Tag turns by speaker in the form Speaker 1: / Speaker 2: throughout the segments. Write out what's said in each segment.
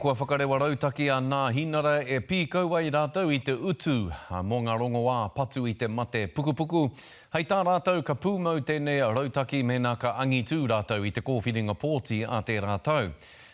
Speaker 1: kua whakarewa rautaki a Ngā Hinara e pī kaua I rātou I te utu mō ngā rongoā patu I te mate pukupuku. Hei tā rātou ka pūmau tēnei rautaki mēnā ka angitū rātou I te kōwhiringa pōti a te rātou.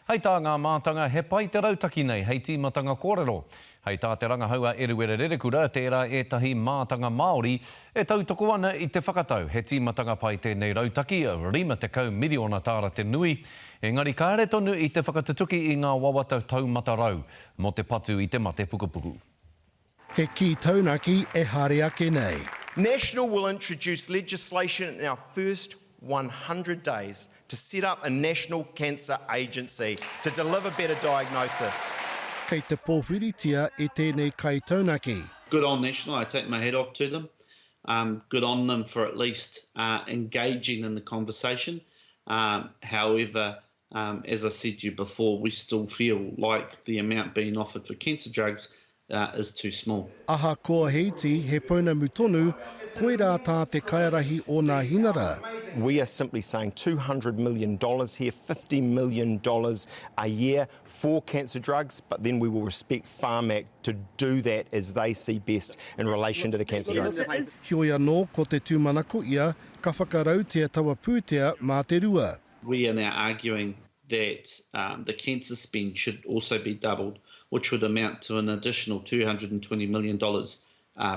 Speaker 1: Hei tā ngā mātanga he pai te rautaki nei, hei tīmatanga kōrero. Hei tā te rangahaua eruere rerekura, tērā ētahi mātanga Māori e tautoko ana I te whakatau. He tīmatanga pai tēnei rautaki, rima te kau miliona tāra te nui. Engari ka ere tonu I te whakatutuki I ngā wawata taumata rau, mo te patu I te mate pukupuku.
Speaker 2: He ki taunaki e haere ake nei.
Speaker 3: National will introduce legislation in our first 100 days to set up a National Cancer Agency to deliver better diagnosis.
Speaker 2: Kei te pōwhiritia E tēnei kai taunaki.
Speaker 4: Good on National, I take my head off to them. Good on them for at least engaging in the conversation. However, as I said to you before, we still feel like the amount being offered for cancer drugs is too small.
Speaker 2: Aha koa heiti he pounamu tonu, koe rā tā te kaiarahi o Ngā Hinara.
Speaker 3: We are simply saying $200 million here, $50 million a year for cancer drugs, but then we will respect Pharmac to do that as they see best in relation to the cancer drugs.
Speaker 2: Hioi anō ko te tūmanako ia, ka whakarautia tawa pūtea mā te rua.
Speaker 4: We are now arguing that the cancer spend should also be doubled, which would amount to an additional $220 million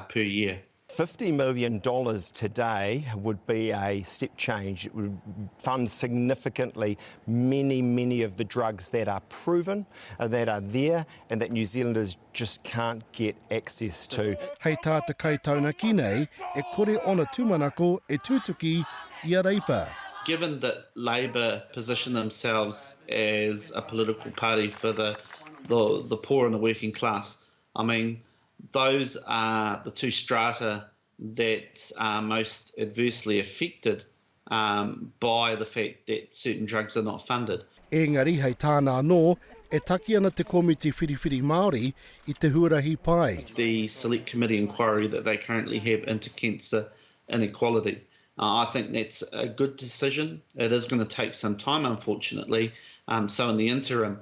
Speaker 4: per year.
Speaker 3: $50 million today would be a step change. It would fund significantly many of the drugs that are proven, that are there, and that New Zealanders just can't get access to.
Speaker 2: Hei tā te kai taunaki nei, e kore ona tūmanako e tūtuki ia reipa.
Speaker 4: Given that Labor position themselves as a political party for the poor and the working class, I mean, those are the two strata that are most adversely affected by the fact that certain drugs are not funded.
Speaker 2: Engari hei tāna anō, e taki ana te komiti whiriwhiri Māori I te huarahi pai.
Speaker 4: The Select Committee inquiry that they currently have into cancer inequality, I think that's a good decision. It is going to take some time, unfortunately. So in the interim,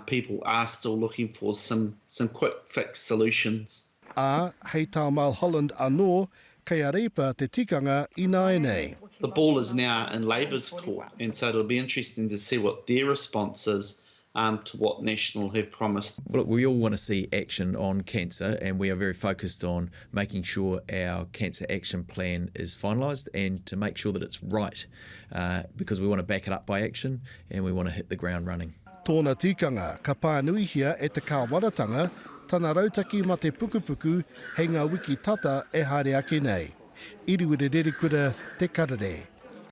Speaker 4: people are still looking for some quick fix solutions.
Speaker 2: Hei tā Mulholland anō, kei a reipa te tikanga I nāi nei.
Speaker 4: The ball is now in Labor's court, and so it'll be interesting to see what their response is to what National have promised.
Speaker 5: Well, look, we all want to see action on cancer, and we are very focused on making sure our cancer action plan is finalised and to make sure that it's right, because we want to back it up by action and we want to hit the ground running.
Speaker 2: Tōna tikanga, ka pānuihia e te kāwaratanga, tana rautaki ma te pukupuku, hei ngā wiki tata e haere ake nei. Iriwere rerekura te karare.